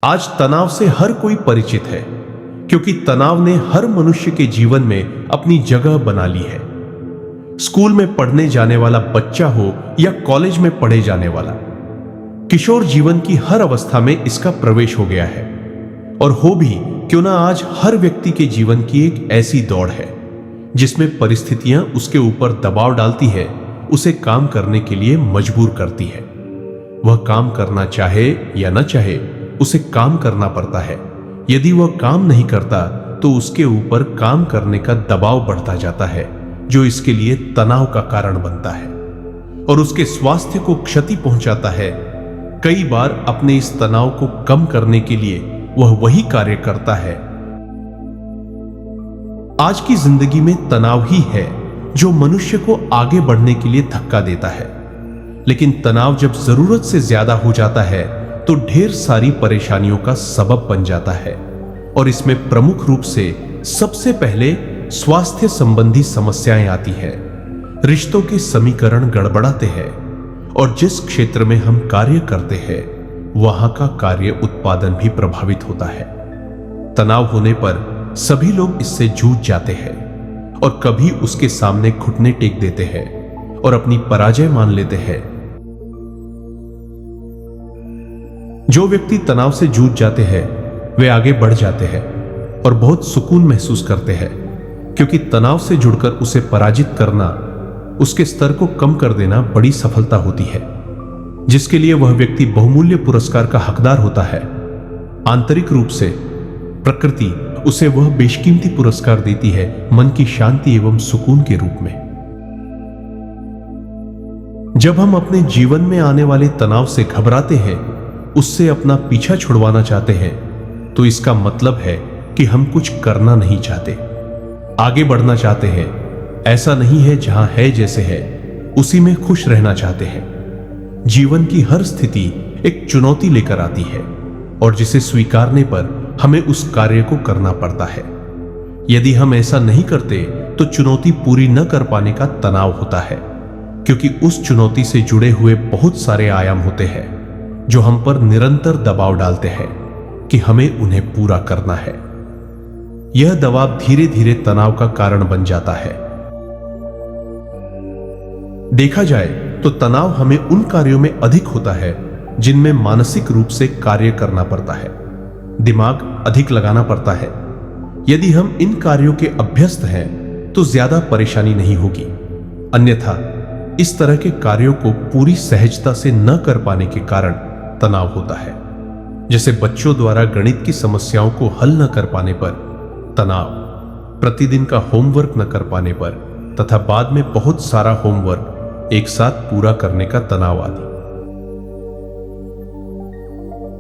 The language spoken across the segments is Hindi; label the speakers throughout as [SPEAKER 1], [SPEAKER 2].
[SPEAKER 1] आज तनाव से हर कोई परिचित है, क्योंकि तनाव ने हर मनुष्य के जीवन में अपनी जगह बना ली है। स्कूल में पढ़ने जाने वाला बच्चा हो या कॉलेज में पढ़े जाने वाला, किशोर जीवन की हर अवस्था में इसका प्रवेश हो गया है। और हो भी क्यों ना, आज हर व्यक्ति के जीवन की एक ऐसी दौड़ है जिसमें परिस्थितियां उसके ऊपर दबाव डालती है, उसे काम करने के लिए मजबूर करती है। वह काम करना चाहे या न चाहे, उसे काम करना पड़ता है। यदि वह काम नहीं करता तो उसके ऊपर काम करने का दबाव बढ़ता जाता है, जो इसके लिए तनाव का कारण बनता है और उसके स्वास्थ्य को क्षति पहुंचाता है। कई बार अपने इस तनाव को कम करने के लिए वह वही कार्य करता है। आज की जिंदगी में तनाव ही है जो मनुष्य को आगे बढ़ने के लिए धक्का देता है। लेकिन तनाव जब जरूरत से ज्यादा हो जाता है तो ढेर सारी परेशानियों का सबब बन जाता है। और इसमें प्रमुख रूप से सबसे पहले स्वास्थ्य संबंधी समस्याएं आती हैं। रिश्तों के समीकरण गड़बड़ाते हैं और जिस क्षेत्र में हम कार्य करते हैं वहां का कार्य उत्पादन भी प्रभावित होता है। तनाव होने पर सभी लोग इससे जूझ जाते हैं और कभी उसके सामने घुटने टेक देते हैं और अपनी पराजय मान लेते हैं। जो व्यक्ति तनाव से जूझ जाते हैं वे आगे बढ़ जाते हैं और बहुत सुकून महसूस करते हैं, क्योंकि तनाव से जुड़कर उसे पराजित करना, उसके स्तर को कम कर देना बड़ी सफलता होती है, जिसके लिए वह व्यक्ति बहुमूल्य पुरस्कार का हकदार होता है। आंतरिक रूप से प्रकृति उसे वह बेशकीमती पुरस्कार देती है, मन की शांति एवं सुकून के रूप में। जब हम अपने जीवन में आने वाले तनाव से घबराते हैं, उससे अपना पीछा छुड़वाना चाहते हैं, तो इसका मतलब है कि हम कुछ करना नहीं चाहते, आगे बढ़ना चाहते हैं। ऐसा नहीं है, जहां है जैसे है उसी में खुश रहना चाहते हैं। जीवन की हर स्थिति एक चुनौती लेकर आती है और जिसे स्वीकारने पर हमें उस कार्य को करना पड़ता है। यदि हम ऐसा नहीं करते तो चुनौती पूरी न कर पाने का तनाव होता है, क्योंकि उस चुनौती से जुड़े हुए बहुत सारे आयाम होते हैं जो हम पर निरंतर दबाव डालते हैं कि हमें उन्हें पूरा करना है। यह दबाव धीरे धीरे तनाव का कारण बन जाता है। देखा जाए तो तनाव हमें उन कार्यों में अधिक होता है जिनमें मानसिक रूप से कार्य करना पड़ता है, दिमाग अधिक लगाना पड़ता है। यदि हम इन कार्यों के अभ्यस्त हैं तो ज्यादा परेशानी नहीं होगी। अन्यथा इस तरह के कार्यों को पूरी सहजता से न कर पाने के कारण तनाव होता है। जैसे बच्चों द्वारा गणित की समस्याओं को हल न कर पाने पर तनाव, प्रतिदिन का होमवर्क न कर पाने पर तथा बाद में बहुत सारा होमवर्क एक साथ पूरा करने का तनाव आदि।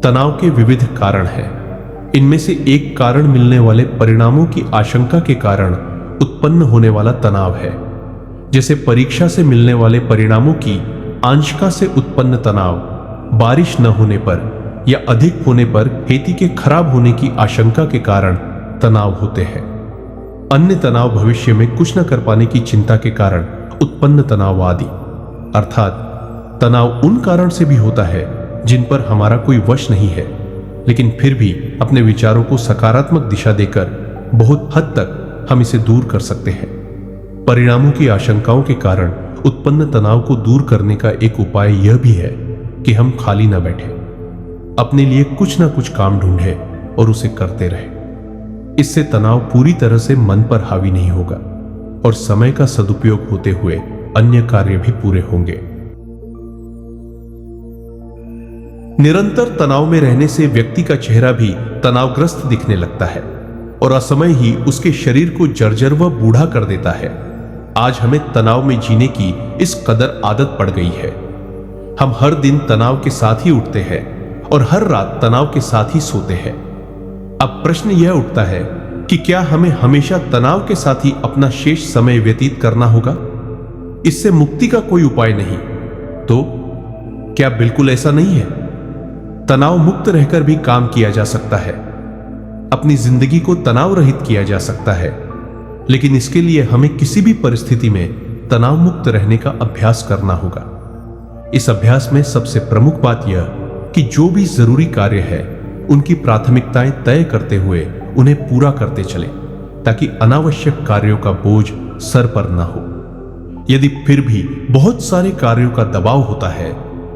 [SPEAKER 1] तनाव के विविध कारण हैं। इनमें से एक कारण मिलने वाले परिणामों की आशंका के कारण उत्पन्न होने वाला तनाव है। जैसे परीक्षा से मिलने वाले परिणामों की आंशिका से उत्पन्न तनाव, बारिश न होने पर या अधिक होने पर खेती के खराब होने की आशंका के कारण तनाव होते हैं। अन्य तनाव भविष्य में कुछ न कर पाने की चिंता के कारण उत्पन्न तनाव आदि। अर्थात तनाव उन कारण से भी होता है जिन पर हमारा कोई वश नहीं है, लेकिन फिर भी अपने विचारों को सकारात्मक दिशा देकर बहुत हद तक हम इसे दूर कर सकते हैं। परिणामों की आशंकाओं के कारण उत्पन्न तनाव को दूर करने का एक उपाय यह भी है कि हम खाली न बैठें, अपने लिए कुछ ना कुछ काम ढूंढें और उसे करते रहें। इससे तनाव पूरी तरह से मन पर हावी नहीं होगा और समय का सदुपयोग होते हुए अन्य कार्य भी पूरे होंगे। निरंतर तनाव में रहने से व्यक्ति का चेहरा भी तनावग्रस्त दिखने लगता है और असमय ही उसके शरीर को जर्जर व बूढ़ा कर देता है। आज हमें तनाव में जीने की इस कदर आदत पड़ गई है। हम हर दिन तनाव के साथ ही उठते हैं और हर रात तनाव के साथ ही सोते हैं। अब प्रश्न यह उठता है कि क्या हमें हमेशा तनाव के साथ ही अपना शेष समय व्यतीत करना होगा? इससे मुक्ति का कोई उपाय नहीं। तो क्या बिल्कुल ऐसा नहीं है? तनाव मुक्त रहकर भी काम किया जा सकता है। अपनी जिंदगी को तनाव रहित किया जा सकता है, लेकिन इसके लिए हमें किसी भी परिस्थिति में तनाव मुक्त रहने का अभ्यास करना होगा। इस अभ्यास में सबसे प्रमुख बात यह कि जो भी जरूरी कार्य है उनकी प्राथमिकताएं तय करते हुए उन्हें पूरा करते चले, ताकि अनावश्यक कार्यों का बोझ सर पर न हो। यदि फिर भी बहुत सारे कार्यों का दबाव होता है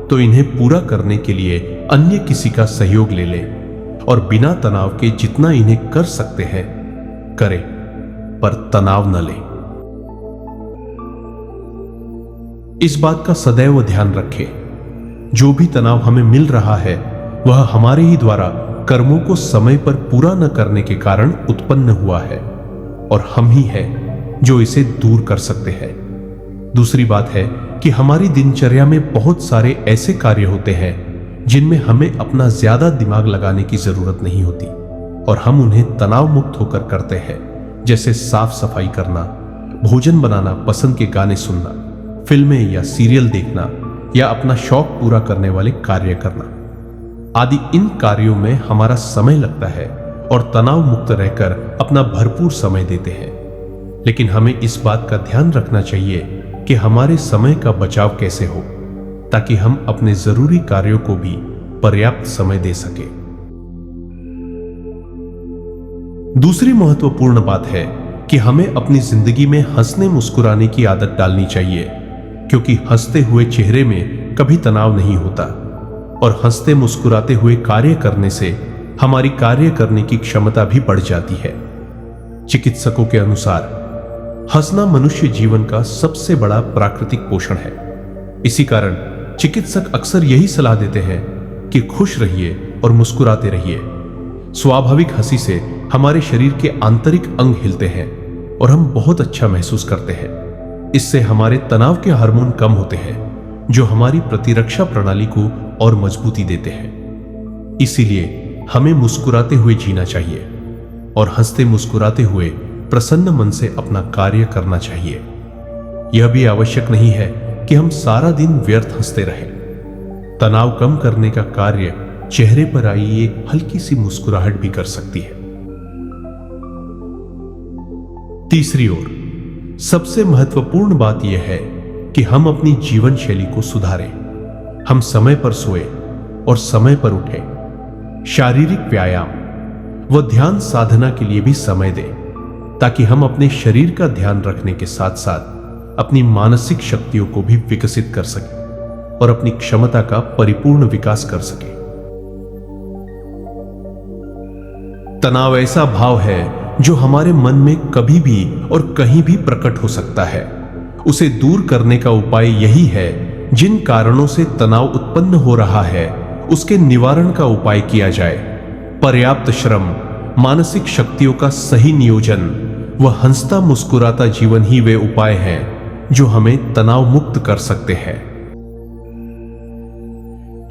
[SPEAKER 1] तो इन्हें पूरा करने के लिए अन्य किसी का सहयोग ले लें और बिना तनाव के जितना इन्हें कर सकते हैं करें, पर तनाव न लें। इस बात का सदैव ध्यान रखें, जो भी तनाव हमें मिल रहा है वह हमारे ही द्वारा कर्मों को समय पर पूरा न करने के कारण उत्पन्न हुआ है और हम ही हैं जो इसे दूर कर सकते हैं। दूसरी बात है कि हमारी दिनचर्या में बहुत सारे ऐसे कार्य होते हैं जिनमें हमें अपना ज्यादा दिमाग लगाने की जरूरत नहीं होती और हम उन्हें तनाव मुक्त होकर करते हैं, जैसे साफ सफाई करना, भोजन बनाना, पसंद के गाने सुनना, फिल्में या सीरियल देखना या अपना शौक पूरा करने वाले कार्य करना आदि। इन कार्यों में हमारा समय लगता है और तनाव मुक्त रहकर अपना भरपूर समय देते हैं। लेकिन हमें इस बात का ध्यान रखना चाहिए कि हमारे समय का बचाव कैसे हो, ताकि हम अपने जरूरी कार्यों को भी पर्याप्त समय दे सके। दूसरी महत्वपूर्ण बात है कि हमें अपनी जिंदगी में हंसने मुस्कुराने की आदत डालनी चाहिए, क्योंकि हंसते हुए चेहरे में कभी तनाव नहीं होता और हंसते मुस्कुराते हुए कार्य करने से हमारी कार्य करने की क्षमता भी बढ़ जाती है। चिकित्सकों के अनुसार हंसना मनुष्य जीवन का सबसे बड़ा प्राकृतिक पोषण है। इसी कारण चिकित्सक अक्सर यही सलाह देते हैं कि खुश रहिए और मुस्कुराते रहिए। स्वाभाविक हंसी से हमारे शरीर के आंतरिक अंग हिलते हैं और हम बहुत अच्छा महसूस करते हैं। इससे हमारे तनाव के हार्मोन कम होते हैं, जो हमारी प्रतिरक्षा प्रणाली को और मजबूती देते हैं। इसीलिए हमें मुस्कुराते हुए जीना चाहिए और हंसते मुस्कुराते हुए प्रसन्न मन से अपना कार्य करना चाहिए। यह भी आवश्यक नहीं है कि हम सारा दिन व्यर्थ हंसते रहें। तनाव कम करने का कार्य चेहरे पर आई एक हल्की सी मुस्कुराहट भी कर सकती है। तीसरी ओर सबसे महत्वपूर्ण बात यह है कि हम अपनी जीवन शैली को सुधारें। हम समय पर सोएं और समय पर उठें। शारीरिक व्यायाम व ध्यान साधना के लिए भी समय दें, ताकि हम अपने शरीर का ध्यान रखने के साथ साथ अपनी मानसिक शक्तियों को भी विकसित कर सकें और अपनी क्षमता का परिपूर्ण विकास कर सकें। तनाव ऐसा भाव है जो हमारे मन में कभी भी और कहीं भी प्रकट हो सकता है। उसे दूर करने का उपाय यही है, जिन कारणों से तनाव उत्पन्न हो रहा है उसके निवारण का उपाय किया जाए। पर्याप्त श्रम, मानसिक शक्तियों का सही नियोजन व हंसता मुस्कुराता जीवन ही वे उपाय हैं जो हमें तनाव मुक्त कर सकते हैं।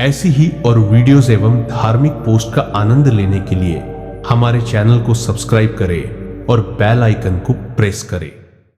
[SPEAKER 1] ऐसी ही और वीडियोस एवं धार्मिक पोस्ट का आनंद लेने के लिए हमारे चैनल को सब्सक्राइब करें और बेल आइकन को प्रेस करें।